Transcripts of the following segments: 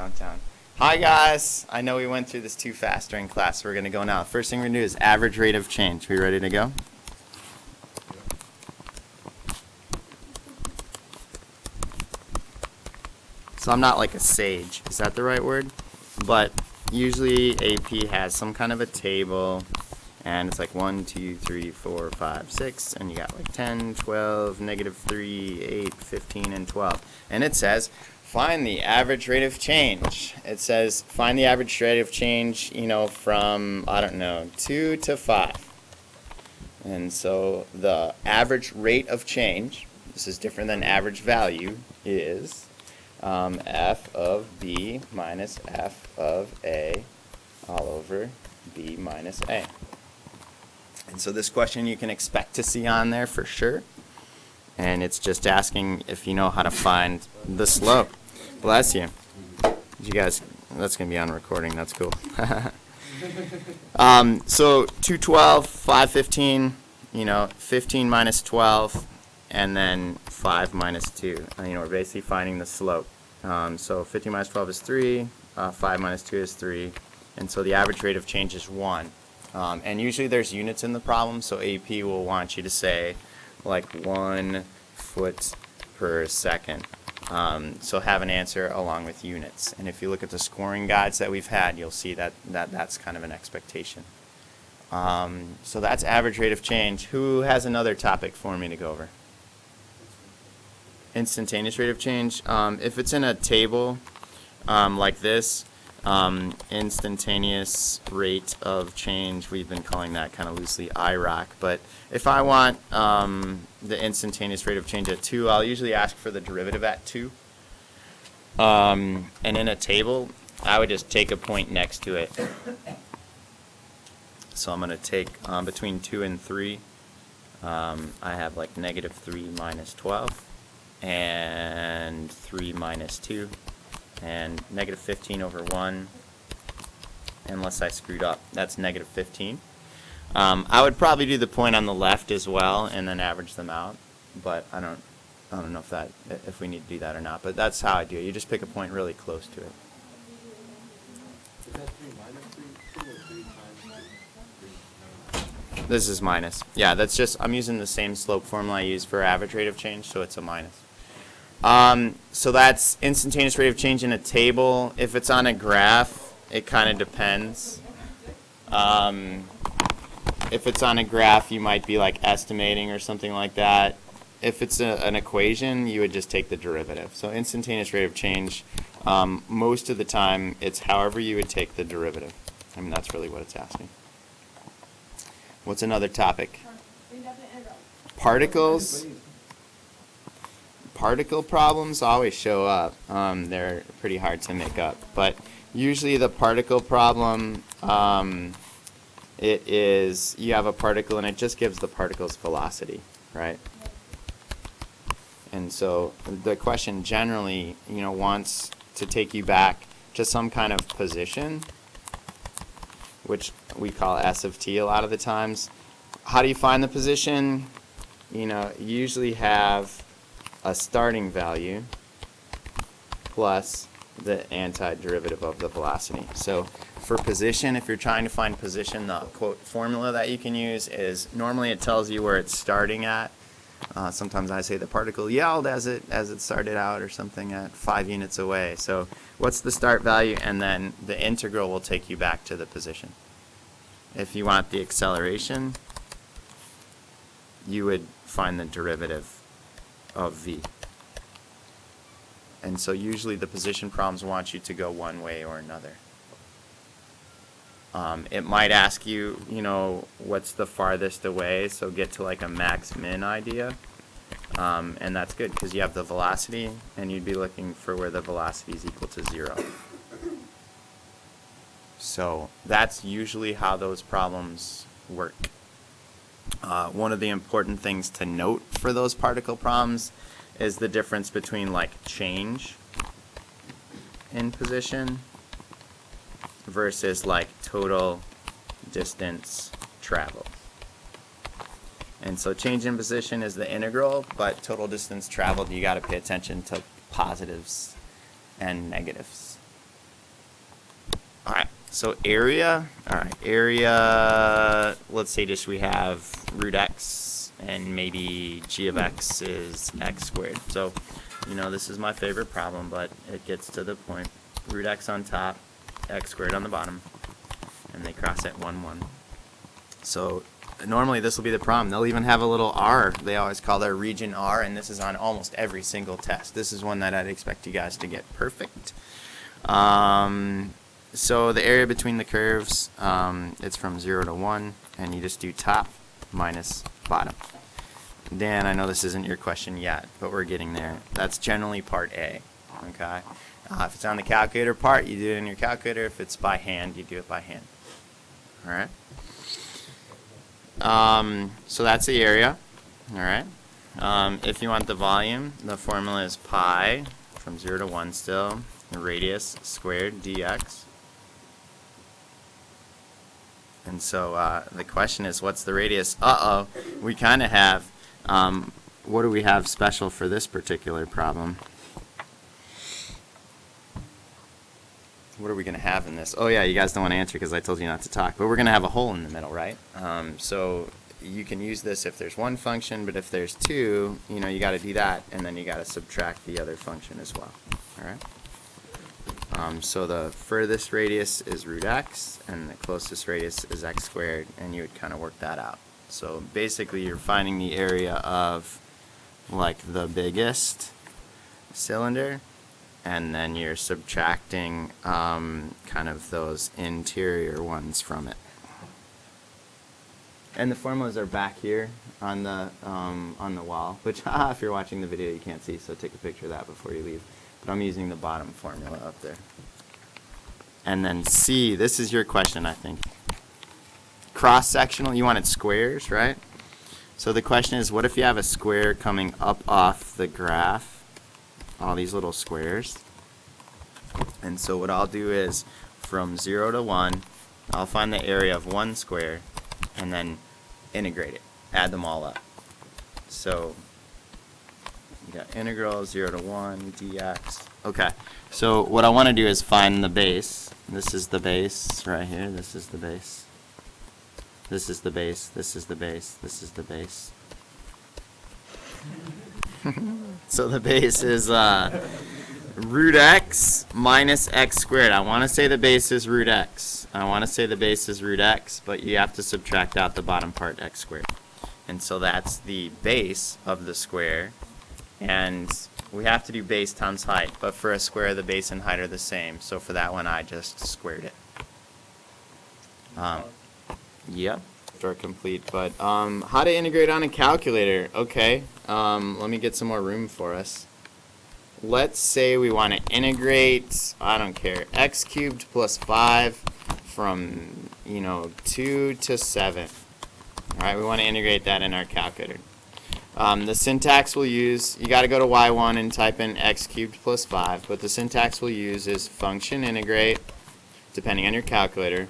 downtown. Hi guys! I know we went through this too fast during class, so we're going to go now. First thing we're going to do is average rate of change. We ready to go? So I'm not like a sage, is that the right word? But usually AP has some kind of a table, and it's like 1, 2, 3, 4, 5, 6, and you got like 10, 12, -3, 8, 15, and 12. And it says, find the average rate of change. It says, find the average rate of change, from, 2 to 5. And so the average rate of change, this is different than average value, is f of b minus f of a all over b minus a. And so this question you can expect to see on there for sure. And it's just asking if you know how to find the slope. Bless you. You guys, that's going to be on recording. That's cool. So 212, 515, 15 minus 12, and then 5 minus 2. We're basically finding the slope. So 15 minus 12 is 3, 5 minus 2 is 3, and so the average rate of change is 1. And usually there's units in the problem, so AP will want you to say like 1 foot per second. So have an answer along with units. And if you look at the scoring guides that we've had, you'll see that that's kind of an expectation. So that's average rate of change. Who has another topic for me to go over? Instantaneous rate of change. If it's in a table like this, instantaneous rate of change, we've been calling that kind of loosely IROC. But if I want the instantaneous rate of change at 2, I'll usually ask for the derivative at 2. And in a table, I would just take a point next to it. So I'm going to take between 2 and 3. I have like -3 minus 12. And 3 minus 2, and -15 over 1, unless I screwed up, that's -15. I would probably do the point on the left as well, and then average them out, but I don't know if we need to do that or not, but that's how I do it. You just pick a point really close to it. Is that 3 minus 3? 2 or 3 times 3? This is minus. Yeah, that's just, I'm using the same slope formula I use for average rate of change, so it's a minus. So that's instantaneous rate of change in a table. If it's on a graph, it kind of depends. If it's on a graph, you might be like estimating or something like that. If it's an equation, you would just take the derivative. So instantaneous rate of change, most of the time, it's however you would take the derivative. That's really what it's asking. What's another topic? Particles. Particle problems always show up. They're pretty hard to make up. But usually the particle problem, it is, you have a particle and it just gives the particle's velocity, right? And so the question generally, wants to take you back to some kind of position, which we call S of t a lot of the times. How do you find the position? You usually have a starting value plus the antiderivative of the velocity. So for position, if you're trying to find position, the quote formula that you can use is normally it tells you where it's starting at. Sometimes I say the particle yelled as it started out or something at 5 units away. So what's the start value? And then the integral will take you back to the position. If you want the acceleration, you would find the derivative of v. And so usually the position problems want you to go one way or another. It might ask you, what's the farthest away, so get to like a max-min idea. And that's good because you have the velocity and you'd be looking for where the velocity is equal to 0. So that's usually how those problems work. One of the important things to note for those particle problems is the difference between like change in position versus like total distance traveled. And so change in position is the integral, but total distance traveled, you got to pay attention to positives and negatives. So area, all right, area, let's say just we have root x and maybe g of x is x squared. So, you know, this is my favorite problem, but it gets to the point. Root x on top, x squared on the bottom, and they cross at 1, 1. So normally this will be the problem. They'll even have a little r. They always call their region r, and this is on almost every single test. This is one that I'd expect you guys to get perfect. So the area between the curves, it's from 0 to 1, and you just do top minus bottom. Dan, I know this isn't your question yet, but we're getting there. That's generally part A, okay? If it's on the calculator part, you do it in your calculator. If it's by hand, you do it by hand. All right? So that's the area, all right? If you want the volume, the formula is pi, from 0 to 1 still, radius squared dx. And so the question is, what's the radius? Uh-oh, we kind of have, what do we have special for this particular problem? What are we going to have in this? Oh yeah, you guys don't want to answer because I told you not to talk. But we're going to have a hole in the middle, right? So you can use this if there's one function, but if there's two, you know, you got to do that, and then you got to subtract the other function as well. All right? So the furthest radius is root x, and the closest radius is x squared, and you would kind of work that out. So basically you're finding the area of like the biggest cylinder, and then you're subtracting kind of those interior ones from it. And the formulas are back here on the wall, which if you're watching the video you can't see, so take a picture of that before you leave. But I'm using the bottom formula up there. And then C, this is your question, I think. Cross-sectional, you wanted squares, right? So the question is, what if you have a square coming up off the graph? All these little squares. And so what I'll do is, from 0 to 1, I'll find the area of one square, and then integrate it. Add them all up. So you got integral 0 to 1 dx. Okay, so what I want to do is find the base. This is the base right here. This is the base. This is the base. This is the base. This is the base. So the base is root x minus x squared. I want to say the base is root x. I want to say the base is root x, but you have to subtract out the bottom part, x squared. And so that's the base of the square. And we have to do base times height, but for a square, the base and height are the same. So for that one, I just squared it. Yep, for complete. But how to integrate on a calculator? Okay, let me get some more room for us. Let's say we want to integrate, I don't care, x cubed plus 5 from, 2 to 7. All right, we want to integrate that in our calculator. The syntax we'll use, you got to go to y1 and type in x cubed plus 5, but the syntax we'll use is function integrate, depending on your calculator.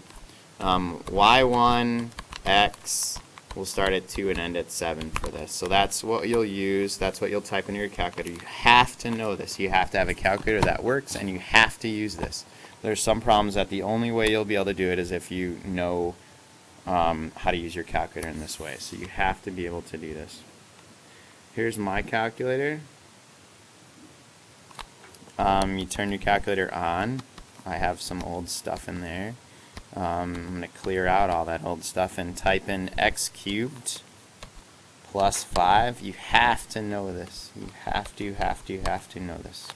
Y1 x will start at 2 and end at 7 for this. So that's what you'll use, that's what you'll type into your calculator. You have to know this. You have to have a calculator that works, and you have to use this. There's some problems that the only way you'll be able to do it is if you know how to use your calculator in this way. So you have to be able to do this. Here's my calculator. You turn your calculator on. I have some old stuff in there. I'm going to clear out all that old stuff and type in x cubed plus 5. You have to know this. You have to know this.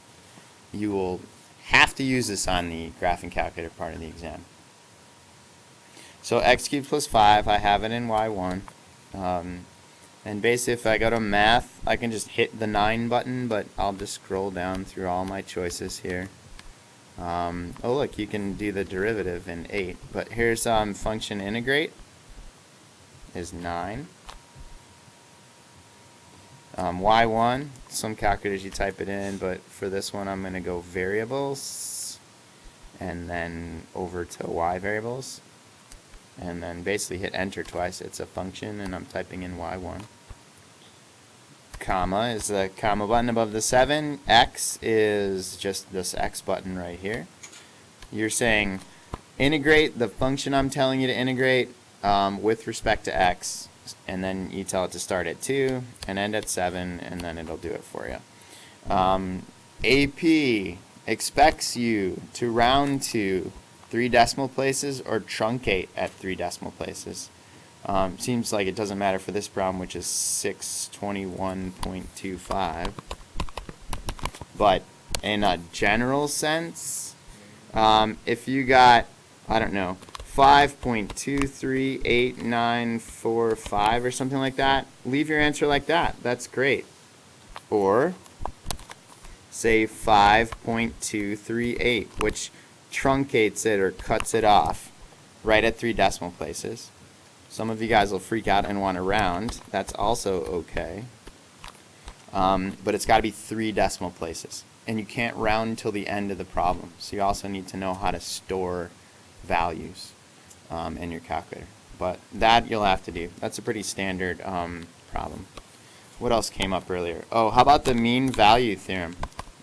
You will have to use this on the graphing calculator part of the exam. So x cubed plus 5, I have it in y1. And basically if I go to math, I can just hit the 9 button, but I'll just scroll down through all my choices here. Oh look, you can do the derivative in 8, but here's function integrate is 9. Y1, some calculators you type it in, but for this one I'm going to go variables and then over to y variables and then basically hit enter twice. It's a function and I'm typing in y1. Comma is the comma button above the 7. X is just this X button right here. You're saying integrate the function I'm telling you to integrate with respect to x, and then you tell it to start at 2 and end at 7, and then it'll do it for you. AP expects you to round to 3 decimal places or truncate at 3 decimal places. Seems like it doesn't matter for this problem, which is 621.25. But in a general sense, if you got, I don't know, 5.238945 or something like that, leave your answer like that. That's great. Or say 5.238, which truncates it or cuts it off right at 3 decimal places. Some of you guys will freak out and want to round. That's also okay. But it's got to be 3 decimal places. And you can't round until the end of the problem. So you also need to know how to store values in your calculator. But that you'll have to do. That's a pretty standard problem. What else came up earlier? Oh, how about the mean value theorem?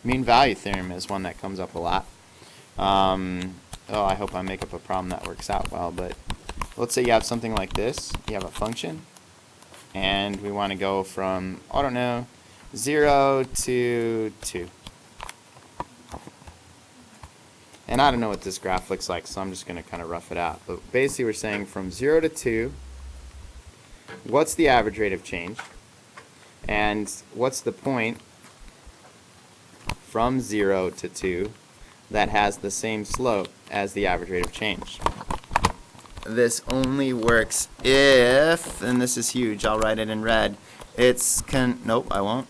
Mean value theorem is one that comes up a lot. Oh, I hope I make up a problem that works out well. But let's say you have something like this. You have a function. And we want to go from, I don't know, 0 to 2. And I don't know what this graph looks like, so I'm just going to kind of rough it out. But basically we're saying from 0 to 2, what's the average rate of change? And what's the point from 0 to 2 that has the same slope as the average rate of change? This only works if, and this is huge, I'll write it in red, nope, I won't.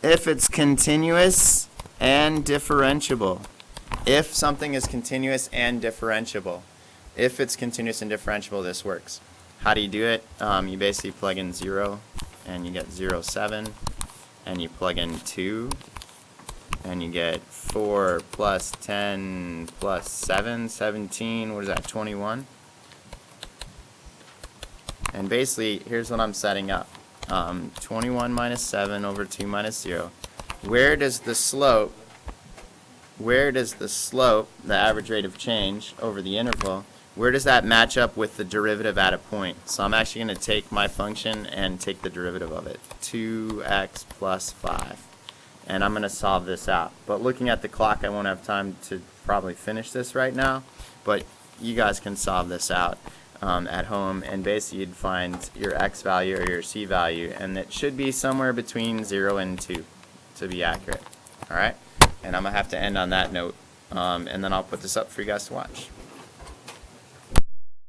If it's continuous and differentiable. If something is continuous and differentiable. If it's continuous and differentiable, this works. How do you do it? You basically plug in 0, and you get 0, 7, and you plug in 2, and you get 4 plus 10 plus 7, 17, what is that, 21? And basically, here's what I'm setting up. 21 minus 7 over 2 minus 0. Where does the slope, the average rate of change over the interval, where does that match up with the derivative at a point? So I'm actually going to take my function and take the derivative of it. 2x plus 5. And I'm going to solve this out. But looking at the clock, I won't have time to probably finish this right now. But you guys can solve this out at home. And basically you'd find your x value or your c value. And it should be somewhere between 0 and 2 to be accurate. Alright? And I'm going to have to end on that note. And then I'll put this up for you guys to watch.